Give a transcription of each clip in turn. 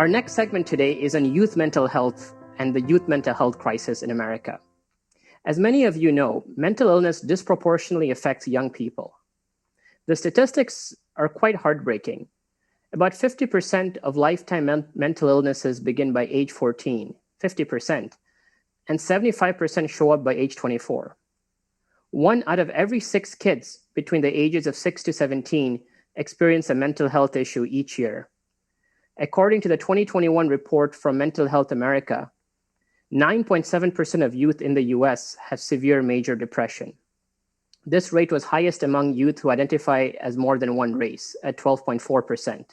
Our next segment today is on youth mental health and the youth mental health crisis in America. As many of you know, mental illness disproportionately affects young people. The statistics are quite heartbreaking. About 50% of lifetime mental illnesses begin by age 14, 50%, and 75% show up by age 24. 1 out of every 6 kids between the ages of 6 to 17 experience a mental health issue each year. According to the 2021 report from Mental Health America, 9.7% of youth in the US have severe major depression. This rate was highest among youth who identify as more than one race, at 12.4%.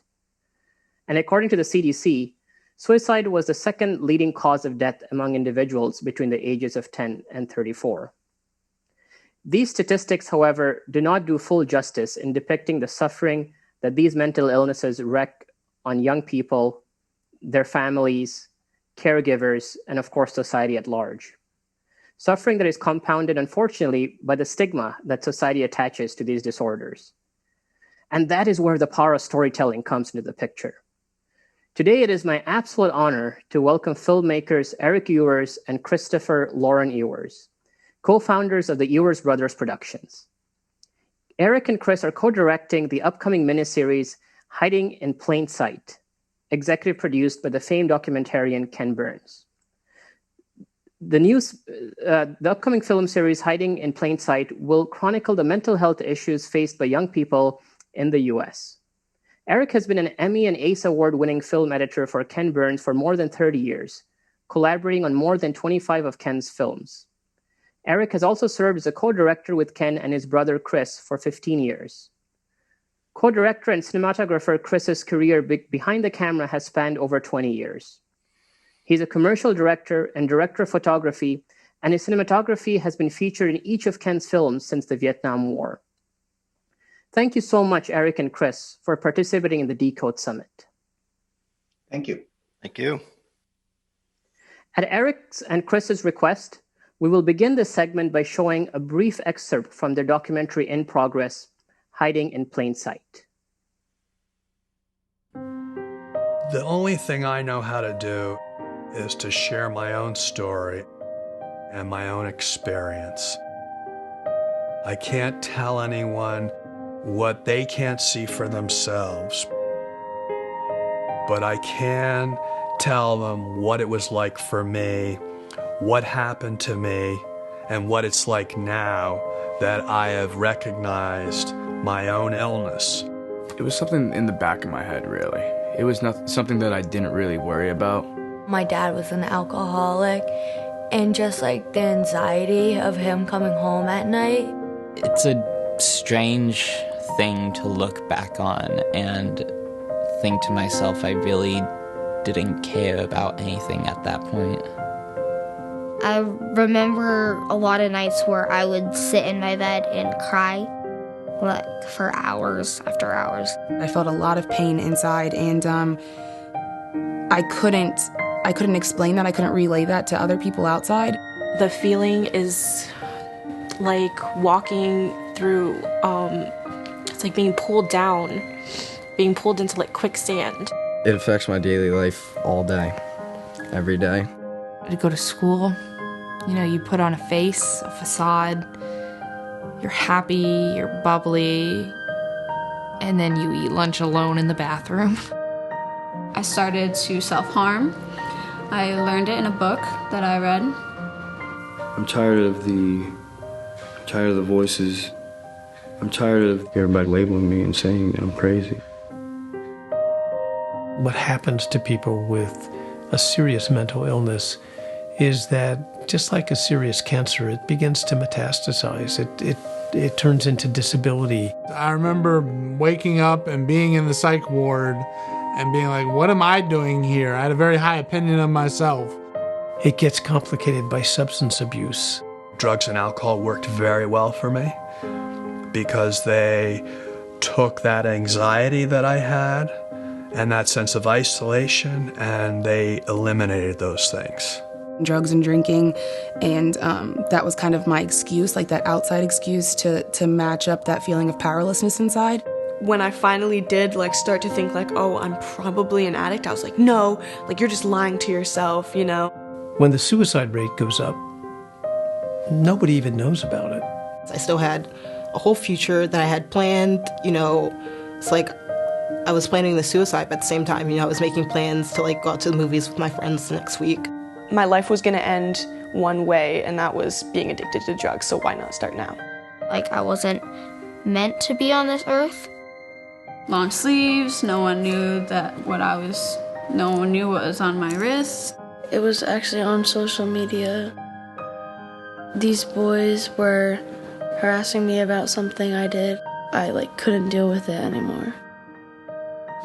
And according to the CDC, suicide was the second leading cause of death among individuals between the ages of 10 and 34. These statistics, however, do not do full justice in depicting the suffering that these mental illnesses wreak on young people, their families, caregivers, and of course, society at large. Suffering that is compounded, unfortunately, by the stigma that society attaches to these disorders. And that is where the power of storytelling comes into the picture. Today, it is my absolute honor to welcome filmmakers Erik Ewers and Loren Ewers, co-founders of the Ewers Brothers Productions. Erik and Chris are co-directing the upcoming miniseries Hiding in Plain Sight, executive produced by the famed documentarian Ken Burns. The upcoming film series Hiding in Plain Sight will chronicle the mental health issues faced by young people in the US. Erik has been an Emmy and ACE Award-winning film editor for Ken Burns for more than 30 years, collaborating on more than 25 of Ken's films. Erik has also served as a co-director with Ken and his brother Chris for 15 years. Co-director and cinematographer Chris's career behind the camera has spanned over 20 years. He's a commercial director and director of photography, and his cinematography has been featured in each of Ken's films since the Vietnam War. Thank you so much, Erik and Chris, for participating in the DECODE Summit. Thank you. Thank you. At Erik's and Chris's request, we will begin this segment by showing a brief excerpt from their documentary in progress, Hiding in Plain Sight. The only thing I know how to do is to share my own story and my own experience. I can't tell anyone what they can't see for themselves, but I can tell them what it was like for me, what happened to me, and what it's like now that I have recognized my own illness. It was something in the back of my head, really. It was something that I didn't really worry about. My dad was an alcoholic, and just like the anxiety of him coming home at night. It's a strange thing to look back on and think to myself, I really didn't care about anything at that point. I remember a lot of nights where I would sit in my bed and cry, like for hours after hours. I felt a lot of pain inside, and I couldn't explain that. I couldn't relay that to other people outside. The feeling is like walking through, it's like being pulled down, being pulled into like quicksand. It affects my daily life all day, every day. To go to school, you know, you put on a face, a facade, you're happy, you're bubbly, and then you eat lunch alone in the bathroom. I started to self-harm. I learned it in a book that I read. I'm tired of the voices. I'm tired of everybody labeling me and saying that I'm crazy. What happens to people with a serious mental illness is that, just like a serious cancer, it begins to metastasize. It turns into disability. I remember waking up and being in the psych ward and being like, what am I doing here? I had a very high opinion of myself. It gets complicated by substance abuse. Drugs and alcohol worked very well for me because they took that anxiety that I had and that sense of isolation, and they eliminated those things. Drugs and drinking, and that was kind of my excuse, like that outside excuse to match up that feeling of powerlessness inside. When I finally did like start to think like, oh, I'm probably an addict, I was like, no, like you're just lying to yourself, you know? When the suicide rate goes up, nobody even knows about it. I still had a whole future that I had planned, you know. It's like I was planning the suicide, but at the same time, you know, I was making plans to like go out to the movies with my friends next week. My life was gonna end one way, and that was being addicted to drugs, so why not start now? Like I wasn't meant to be on this earth. Long sleeves, no one knew what was on my wrist. It was actually on social media. These boys were harassing me about something I did. I couldn't deal with it anymore.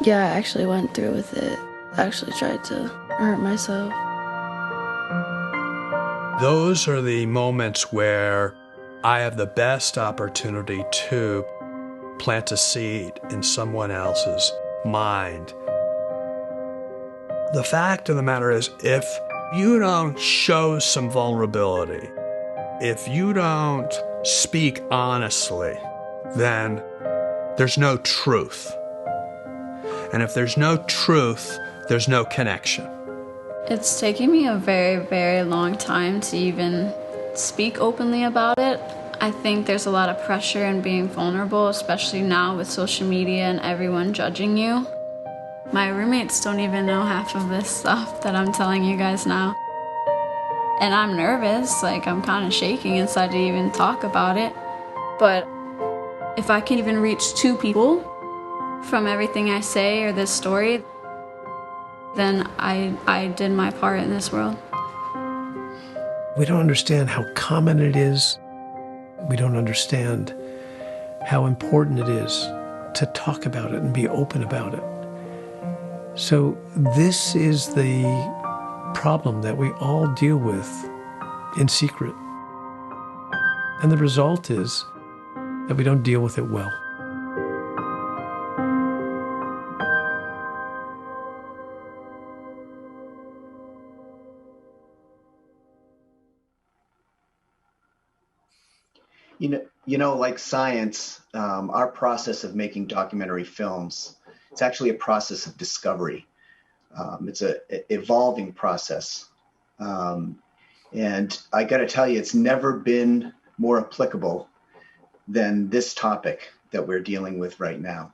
Yeah, I actually went through with it. I actually tried to hurt myself. Those are the moments where I have the best opportunity to plant a seed in someone else's mind. The fact of the matter is, if you don't show some vulnerability, if you don't speak honestly, then there's no truth. And if there's no truth, there's no connection. It's taken me a very, very long time to even speak openly about it. I think there's a lot of pressure in being vulnerable, especially now with social media and everyone judging you. My roommates don't even know half of this stuff that I'm telling you guys now. And I'm nervous, I'm kind of shaking inside to even talk about it. But if I can even reach 2 people from everything I say or this story, then I did my part in this world. We don't understand how common it is. We don't understand how important it is to talk about it and be open about it. So this is the problem that we all deal with in secret. And the result is that we don't deal with it well. You know, like science, our process of making documentary films, it's actually a process of discovery. It's an evolving process. And I got to tell you, it's never been more applicable than this topic that we're dealing with right now.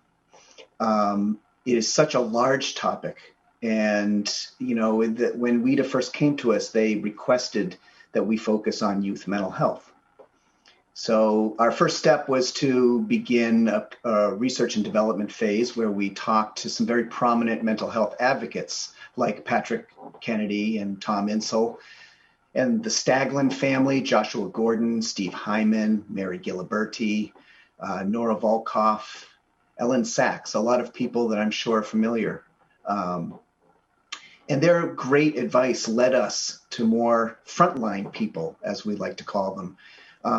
It is such a large topic. And, you know, when WIDA first came to us, they requested that we focus on youth mental health. So our first step was to begin a research and development phase where we talked to some very prominent mental health advocates like Patrick Kennedy and Tom Insel, and the Staglin family, Joshua Gordon, Steve Hyman, Mary Giliberti, Nora Volkoff, Ellen Sachs, a lot of people that I'm sure are familiar. And their great advice led us to more frontline people, as we like to call them,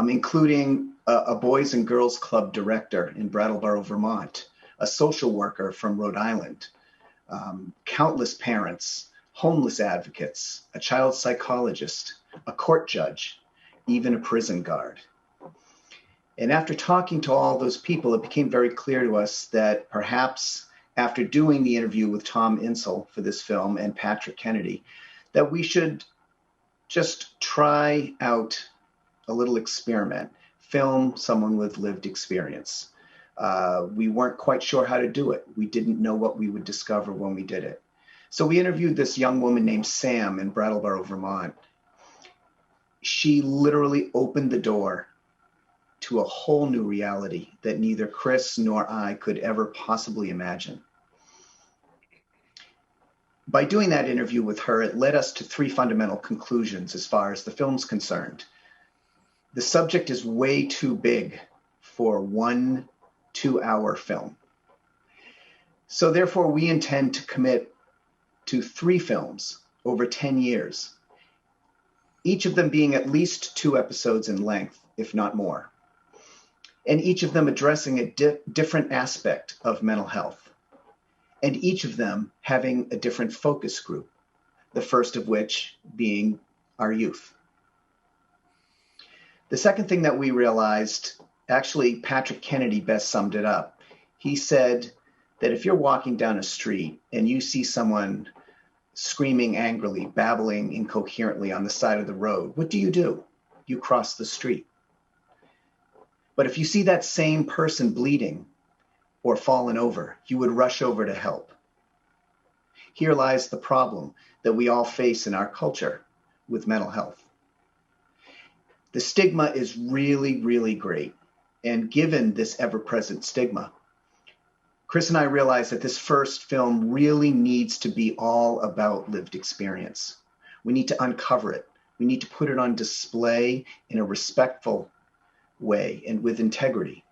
including a Boys and Girls Club director in Brattleboro, Vermont, a social worker from Rhode Island, countless parents, homeless advocates, a child psychologist, a court judge, even a prison guard. And after talking to all those people, it became very clear to us that perhaps after doing the interview with Tom Insel for this film and Patrick Kennedy, that we should just try out a little experiment, film someone with lived experience. We weren't quite sure how to do it. We didn't know what we would discover when we did it. So we interviewed this young woman named Sam in Brattleboro, Vermont. She literally opened the door to a whole new reality that neither Chris nor I could ever possibly imagine. By doing that interview with her, it led us to 3 fundamental conclusions as far as the film's concerned. The subject is way too big for 1 2-hour film. So therefore, we intend to commit to 3 films over 10 years, each of them being at least 2 episodes in length, if not more, and each of them addressing a different aspect of mental health, and each of them having a different focus group, the first of which being our youth. The second thing that we realized, actually Patrick Kennedy best summed it up. He said that if you're walking down a street and you see someone screaming angrily, babbling incoherently on the side of the road, what do? You cross the street. But if you see that same person bleeding or fallen over, you would rush over to help. Here lies the problem that we all face in our culture with mental health. The stigma is really, really great. And given this ever-present stigma, Chris and I realized that this first film really needs to be all about lived experience. We need to uncover it. We need to put it on display in a respectful way and with integrity.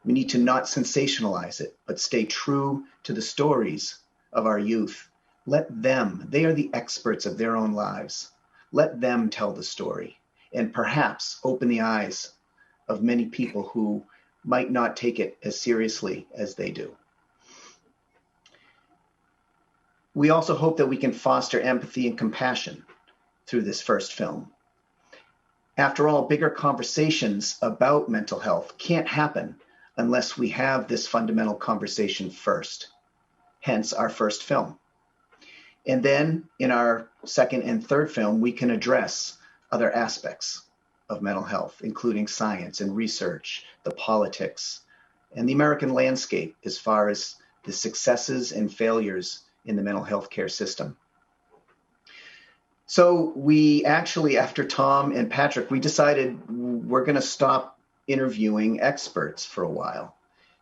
We need to not sensationalize it, but stay true to the stories of our youth. Let them, they are the experts of their own lives. Let them tell the story and perhaps open the eyes of many people who might not take it as seriously as they do. We also hope that we can foster empathy and compassion through this first film. After all, bigger conversations about mental health can't happen unless we have this fundamental conversation first, hence our first film. And then in our second and third film, we can address other aspects of mental health, including science and research, the politics, and the American landscape as far as the successes and failures in the mental health care system. So we actually, after Tom and Patrick, we decided we're going to stop interviewing experts for a while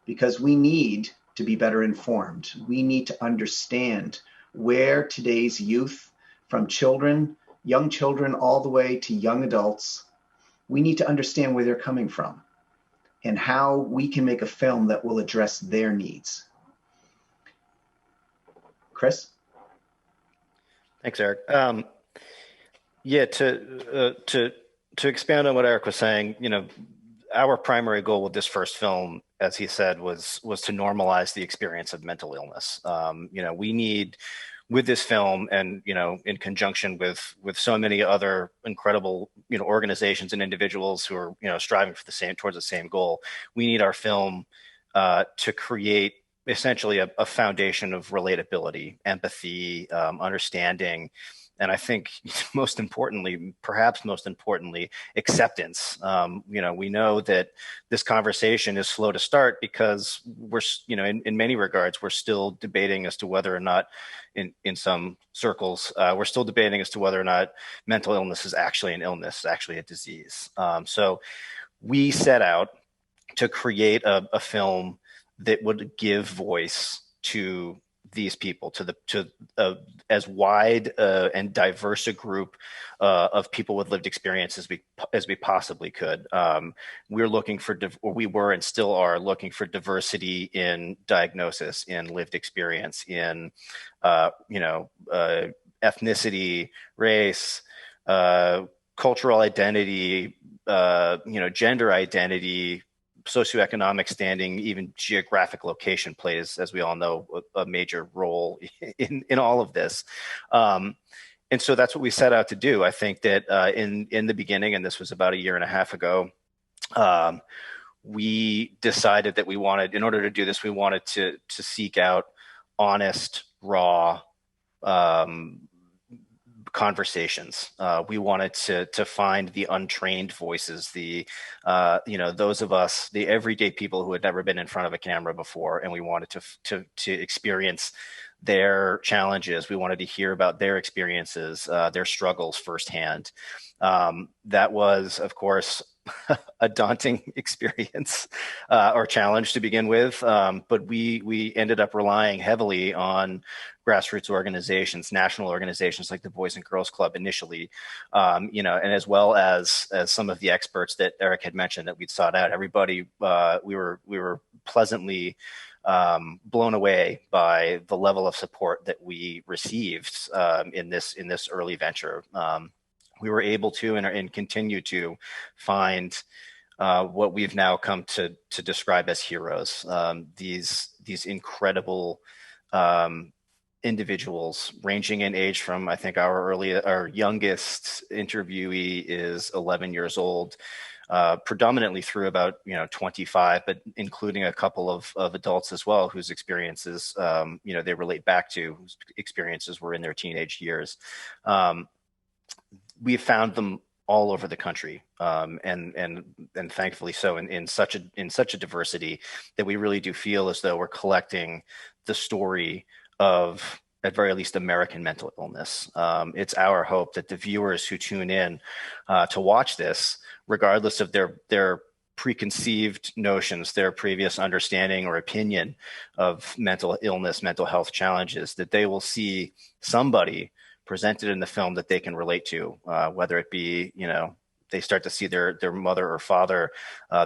because we need to be better informed. We need to understand where today's youth, from children, young children, all the way to young adults, we need to understand where they're coming from and how we can make a film that will address their needs. Chris? Thanks, Eric. Yeah, to expand on what Eric was saying, you know, our primary goal with this first film, as he said, was to normalize the experience of mental illness. You know, we need, with this film, and you know, in conjunction with so many other incredible, you know, organizations and individuals who are, you know, striving for towards the same goal, we need our film to create essentially a foundation of relatability, empathy, understanding. And I think most importantly, perhaps most importantly, acceptance. You know, we know that this conversation is slow to start because we're, you know, in many regards, we're still debating as to whether or not, in some circles, we're still debating as to whether or not mental illness is actually an illness, actually a disease. So we set out to create a film that would give voice to these people, to as wide and diverse a group of people with lived experience as we possibly could. We're looking for, or we were and still are looking for diversity in diagnosis, in lived experience, in you know, ethnicity, race, cultural identity, you know, gender identity, socioeconomic standing, even geographic location plays, as we all know, a major role in all of this. And so that's what we set out to do. I think that in the beginning, and this was about 1.5 years ago, we decided that we wanted, in order to do this, we wanted to seek out honest, raw conversations. We wanted to find the untrained voices, the you know, those of us, the everyday people who had never been in front of a camera before, and we wanted to experience their challenges. We wanted to hear about their experiences, their struggles firsthand. That was, of course, a daunting experience or challenge to begin with, but we ended up relying heavily on grassroots organizations, national organizations like the Boys and Girls Club initially, you know, and as well as some of the experts that Eric had mentioned that we'd sought out. Everybody, we were pleasantly blown away by the level of support that we received in this early venture. We were able to and continue to find what we've now come to describe as heroes. These incredible individuals, ranging in age from, I think our youngest interviewee is 11 years old, predominantly through about 25, but including a couple of adults as well whose experiences they relate back to, whose experiences were in their teenage years. We found them all over the country, and thankfully so in such a diversity that we really do feel as though we're collecting the story of, at very least, American mental illness. It's our hope that the viewers who tune in to watch this, regardless of their preconceived notions, their previous understanding or opinion of mental illness, mental health challenges, that they will see somebody presented in the film that they can relate to, whether it be, they start to see their mother or father,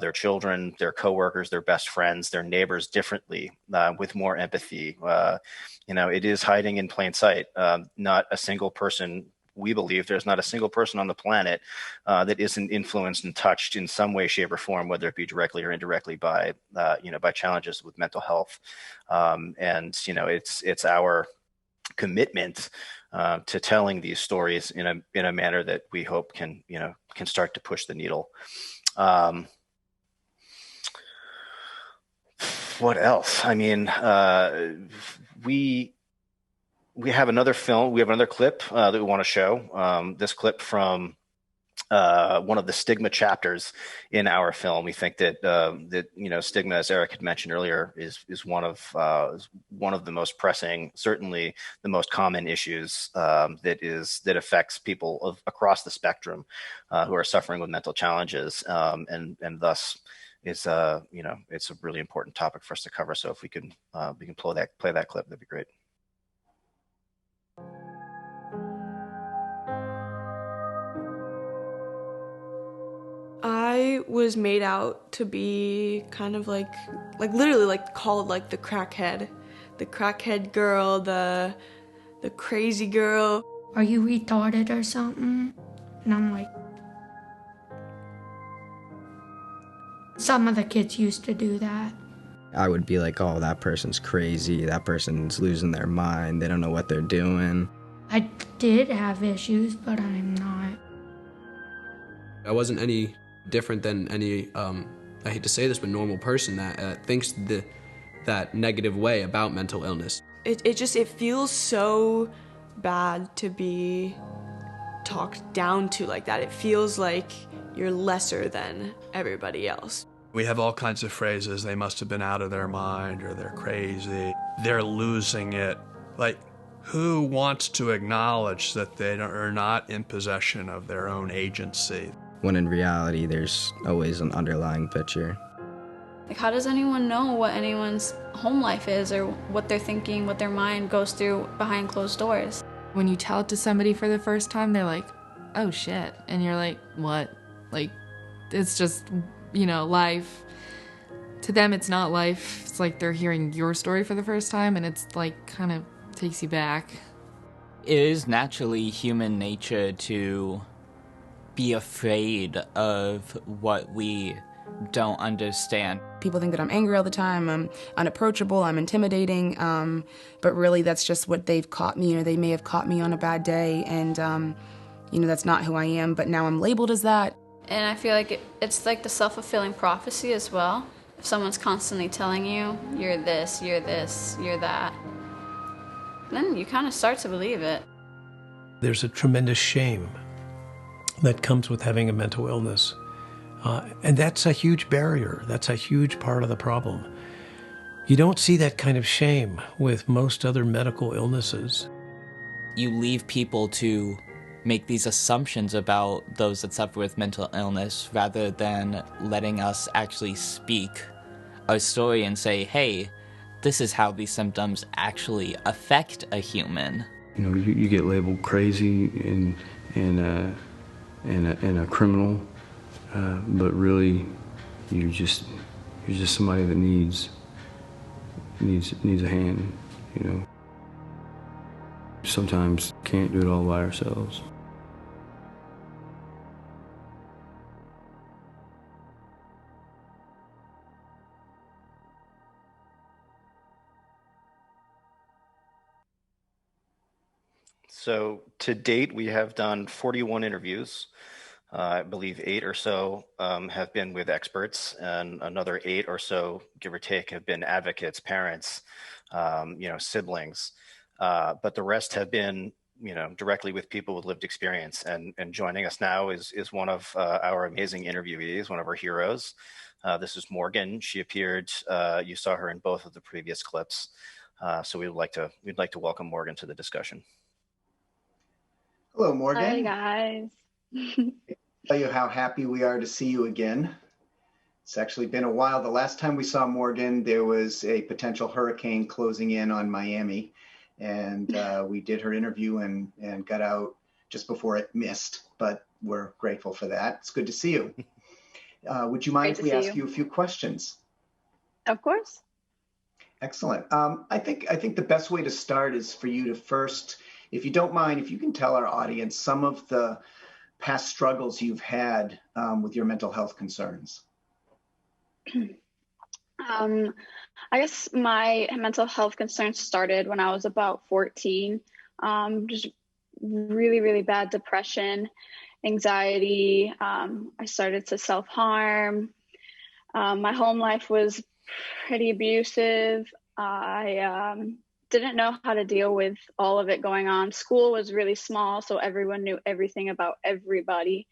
their children, their coworkers, their best friends, their neighbors differently, with more empathy. It is hiding in plain sight. Not a single person, we believe there's not a single person on the planet that isn't influenced and touched in some way, shape, or form, whether it be directly or indirectly by challenges with mental health. It's our commitment to telling these stories in a manner that we hope can start to push the needle. What else? I mean, we have another film. We have another clip that we want to show. This clip from one of the stigma chapters in our film. We think that stigma, as Erik had mentioned earlier, is one of the most pressing, certainly the most common issues that affects people across the spectrum who are suffering with mental challenges, and thus it's a really important topic for us to cover. So if we can play that clip, that'd be great. I was made out to be kind of like literally like called like the crackhead girl, the crazy girl. Are you retarded or something? And I'm like, some of the kids used to do that. I would be like, oh, that person's crazy, that person's losing their mind, they don't know what they're doing. I did have issues, but I'm not. I wasn't any different than any, I hate to say this, but normal person that thinks that negative way about mental illness. It feels so bad to be talked down to like that. It feels like you're lesser than everybody else. We have all kinds of phrases. They must have been out of their mind, or they're crazy. They're losing it. Like, who wants to acknowledge that they are not in possession of their own agency? When in reality, there's always an underlying picture. Like, how does anyone know what anyone's home life is, or what they're thinking, what their mind goes through behind closed doors? When you tell it to somebody for the first time, they're like, oh shit. And you're like, what? Like, it's just, life. To them, it's not life. It's like they're hearing your story for the first time, and it's like kind of takes you back. It is naturally human nature to be afraid of what we don't understand. People think that I'm angry all the time, I'm unapproachable, I'm intimidating, but really that's just what they've caught me. They may have caught me on a bad day, and that's not who I am, but now I'm labeled as that. And I feel like it's like the self-fulfilling prophecy as well. If someone's constantly telling you, you're this, you're that, then you kind of start to believe it. There's a tremendous shame that comes with having a mental illness. And that's a huge barrier. That's a huge part of the problem. You don't see that kind of shame with most other medical illnesses. You leave people to make these assumptions about those that suffer with mental illness rather than letting us actually speak our story and say, hey, this is how these symptoms actually affect a human. You get labeled crazy and a criminal, but really you're just somebody that needs a hand. Sometimes can't do it all by ourselves. So to date, we have done 41 interviews I believe 8 or so have been with experts, and another 8 or so, give or take, have been advocates, parents, siblings. But the rest have been, directly with people with lived experience. And joining us now is one of our amazing interviewees, one of our heroes. This is Morgan. She appeared. You saw her in both of the previous clips. So we'd like to welcome Morgan to the discussion. Hello, Morgan. Hi, guys. Tell you how happy we are to see you again. It's actually been a while. The last time we saw Morgan, there was a potential hurricane closing in on Miami, and we did her interview and got out just before it missed, but we're grateful for that. It's good to see you. Would you mind if we ask you a few questions? Of course. Excellent. I think the best way to start is for you to first, if you don't mind, if you can tell our audience some of the past struggles you've had with your mental health concerns. I guess my mental health concerns started when I was about 14. Just really, really bad depression, anxiety. I started to self-harm. My home life was pretty abusive. I didn't know how to deal with all of it going on. School was really small, so everyone knew everything about everybody.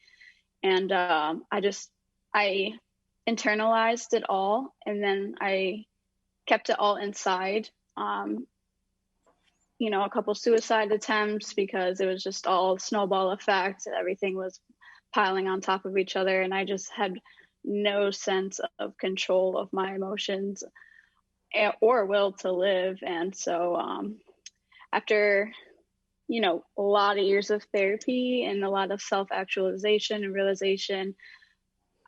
And I internalized it all, and then I kept it all inside. A couple suicide attempts because it was just all snowball effect. Everything was piling on top of each other, and I just had no sense of control of my emotions or will to live. And so after a lot of years of therapy and a lot of self-actualization and realization,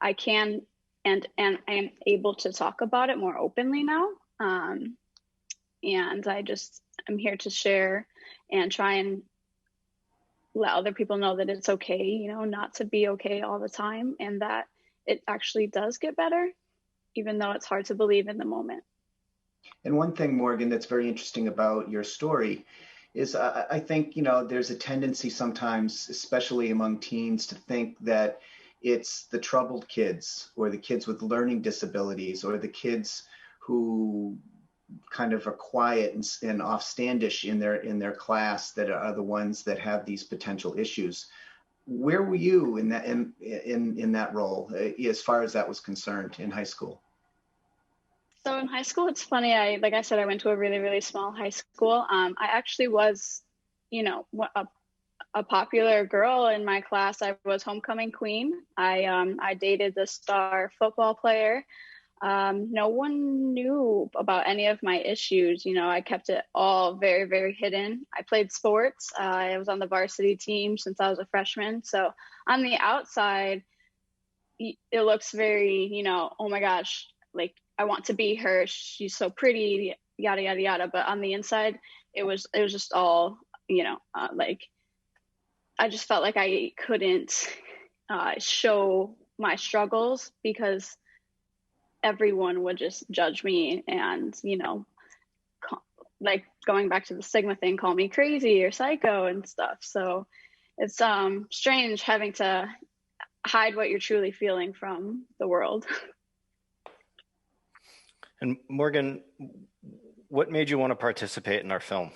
I can and I am able to talk about it more openly now. And I'm here to share and try and let other people know that it's okay, not to be okay all the time, and that it actually does get better, even though it's hard to believe in the moment. And one thing, Morgan, that's very interesting about your story is I think, there's a tendency sometimes, especially among teens, to think that it's the troubled kids or the kids with learning disabilities or the kids who kind of are quiet and offstandish in their class that are the ones that have these potential issues. Where were you in that role as far as that was concerned in high school? So in high school, it's funny. Like I said, I went to a really, really small high school. I actually was, a popular girl in my class. I was homecoming queen. I dated the star football player. No one knew about any of my issues. I kept it all very, very hidden. I played sports. I was on the varsity team since I was a freshman. So on the outside, it looks very, oh my gosh, like I want to be her. She's so pretty, yada, yada, yada. But on the inside, it was just all, like I just felt like I couldn't show my struggles because everyone would just judge me and, like going back to the stigma thing, call me crazy or psycho and stuff. So it's strange having to hide what you're truly feeling from the world. And Morgan, what made you want to participate in our film?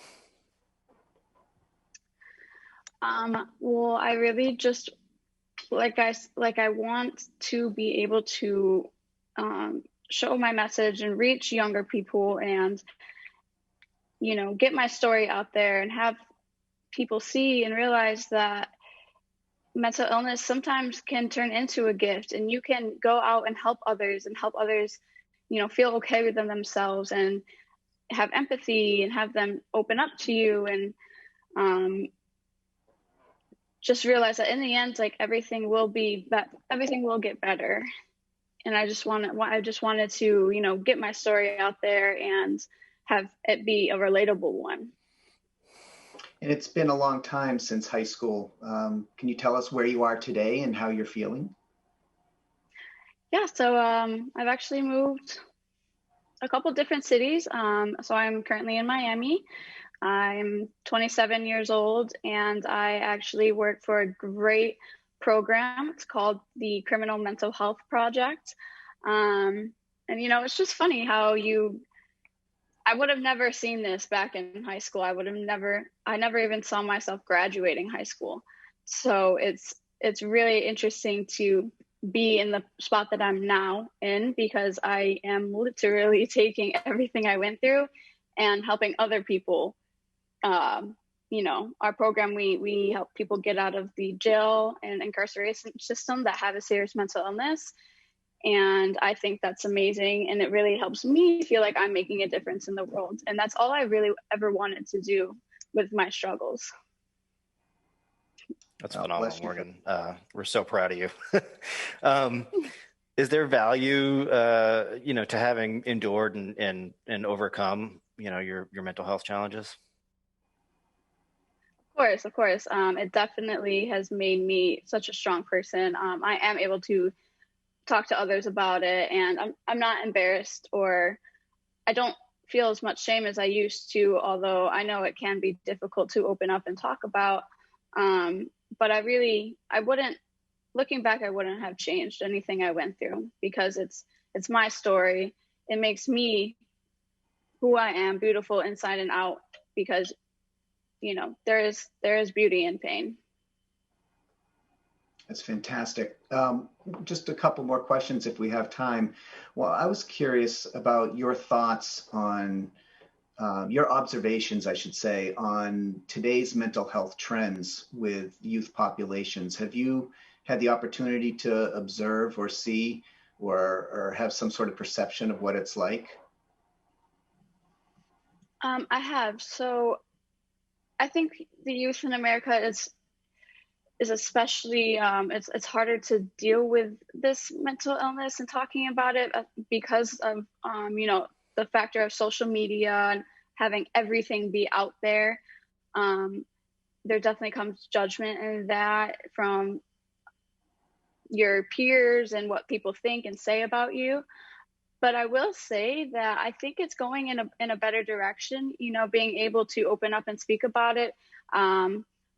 Well, I really just, I want to be able to show my message and reach younger people and, get my story out there and have people see and realize that mental illness sometimes can turn into a gift, and you can go out and help others feel okay within themselves and have empathy and have them open up to you and just realize that in the end, like everything will get better. And I just wanted to, get my story out there and have it be a relatable one. And it's been a long time since high school. Can you tell us where you are today and how you're feeling? Yeah, so I've actually moved a couple different cities. So I'm currently in Miami. I'm 27 years old, and I actually work for a great program. It's called the Criminal Mental Health Project. And, you know, it's just funny how I would have never seen this back in high school. I never even saw myself graduating high school. So it's really interesting to be in the spot that I'm now in, because I am literally taking everything I went through and helping other people. You know, our program, we help people get out of the jail and incarceration system that have a serious mental illness. And I think that's amazing. And it really helps me feel like I'm making a difference in the world. And that's all I really ever wanted to do with my struggles. That's phenomenal, Morgan. We're so proud of you. Is there value, you know, to having endured and overcome, you know, your mental health challenges? Of course. It definitely has made me such a strong person. I am able to talk to others about it, and I'm not embarrassed, or I don't feel as much shame as I used to, although I know it can be difficult to open up and talk about. But I wouldn't, looking back, I wouldn't have changed anything I went through, because it's my story. It makes me who I am, beautiful inside and out, because, you know, there is beauty in pain. That's fantastic. Just a couple more questions if we have time. Well, I was curious about your thoughts on your observations, I should say, on today's mental health trends with youth populations. Have you had the opportunity to observe or see or have some sort of perception of what it's like? I have. So I think the youth in America is especially, it's harder to deal with this mental illness and talking about it because of, you know, the factor of social media and having everything be out there. There definitely comes judgment in that from your peers and what people think and say about you. But I will say that I think it's going in a better direction, you know, being able to open up and speak about it.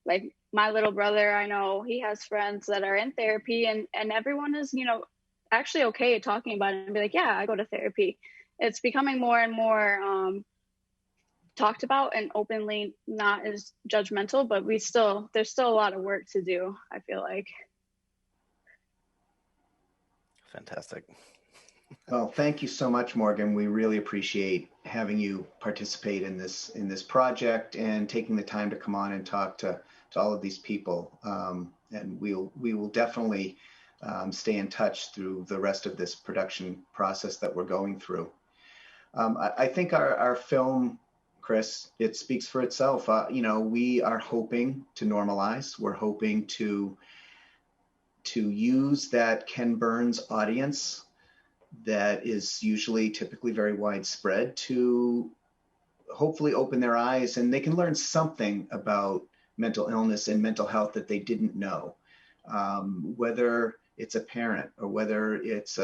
Like my little brother, I know he has friends that are in therapy, and everyone is, you know, actually okay at talking about it and be like, yeah, I go to therapy. It's becoming more and more talked about and openly, not as judgmental, but there's still a lot of work to do, I feel like. Fantastic. Well, thank you so much, Morgan. We really appreciate having you participate in this project and taking the time to come on and talk to all of these people. And we will definitely stay in touch through the rest of this production process that we're going through. I think our film, Chris, it speaks for itself. You know, we are hoping to normalize. We're hoping to use that Ken Burns audience that is typically very widespread to hopefully open their eyes, and they can learn something about mental illness and mental health that they didn't know, whether it's a parent or whether it's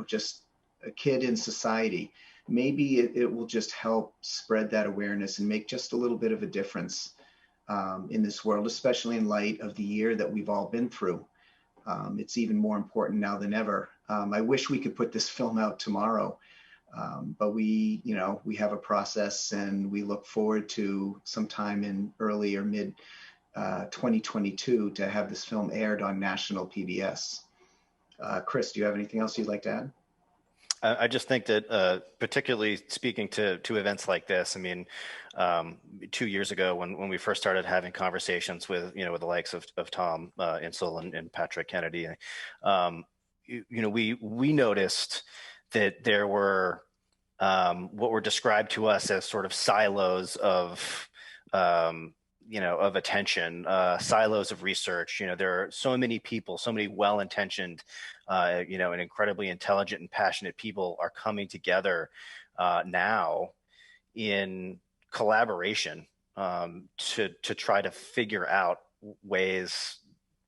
just a kid in society. Maybe it will just help spread that awareness and make just a little bit of a difference in this world, especially in light of the year that we've all been through. It's even more important now than ever. I wish we could put this film out tomorrow, but we have a process, and we look forward to sometime in early or mid 2022 to have this film aired on national PBS. Chris, do you have anything else you'd like to add? I just think that, particularly speaking to events like this, I mean, 2 years ago when we first started having conversations with the likes of Tom Insel and Patrick Kennedy, we noticed that there were what were described to us as sort of silos of of attention, silos of research. There are so many people, so many well-intentioned, and incredibly intelligent and passionate people are coming together now in collaboration to try to figure out ways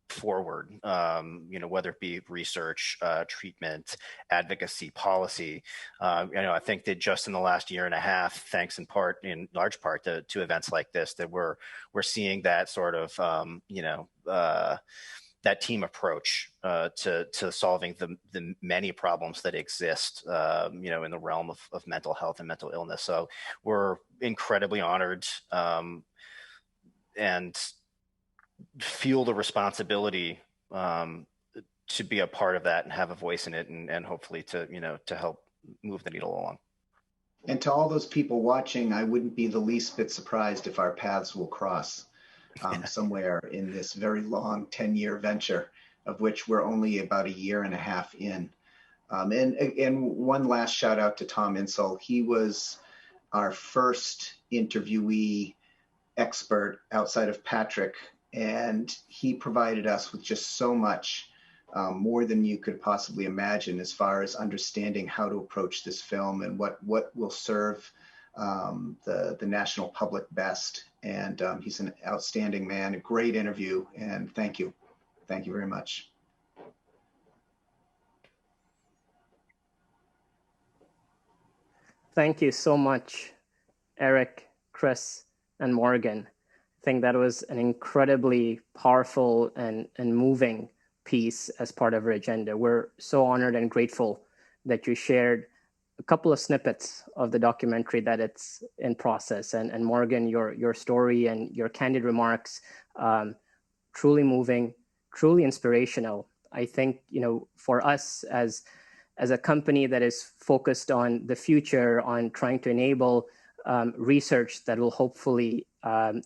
forward, whether it be research, treatment, advocacy, policy. I think that just in the last year and a half, thanks in large part to events like this, that we're seeing that sort of, that team approach to solving the many problems that exist, you know, in the realm of mental health and mental illness. So we're incredibly honored and feel the responsibility to be a part of that and have a voice in it, and hopefully to, you know, to help move the needle along. And to all those people watching, I wouldn't be the least bit surprised if our paths will cross somewhere in this very long 10-year venture, of which we're only about a year and a half in. And one last shout out to Tom Insel. He was our first interviewee expert outside of Patrick, and he provided us with just so much, more than you could possibly imagine, as far as understanding how to approach this film and what will serve the national public best. And he's an outstanding man, a great interview, and thank you very much. Thank you so much, Erik, Chris, and Morgan. I think that was an incredibly powerful and moving piece as part of our agenda. We're so honored and grateful that you shared a couple of snippets of the documentary that it's in process. And Morgan, your story and your candid remarks, truly moving, truly inspirational. I think, you know, for us as a company that is focused on the future, on trying to enable research that will hopefully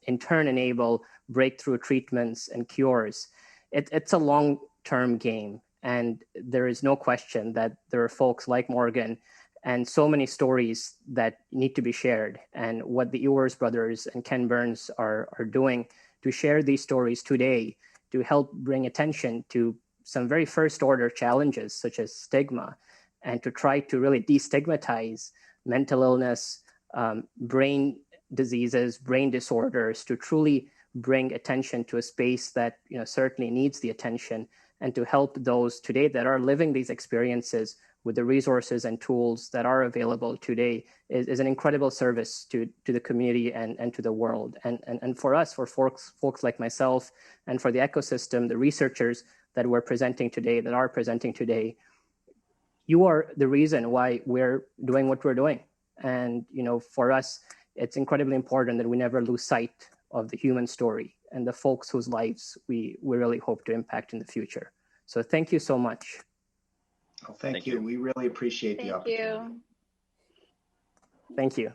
in turn enable breakthrough treatments and cures, it's a long-term game. And there is no question that there are folks like Morgan and so many stories that need to be shared. And what the Ewers brothers and Ken Burns are doing to share these stories today to help bring attention to some very first-order challenges such as stigma, and to try to really destigmatize mental illness, brain diseases, brain disorders, to truly bring attention to a space that, you know, certainly needs the attention, and to help those today that are living these experiences with the resources and tools that are available today is an incredible service to the community and to the world. And for us, for folks like myself, and for the ecosystem, the researchers that we're presenting today, that are presenting today, you are the reason why we're doing what we're doing. And, you know, for us, it's incredibly important that we never lose sight of the human story and the folks whose lives we really hope to impact in the future. So thank you so much. Well, thank you. We really appreciate the opportunity. Thank you. Thank you.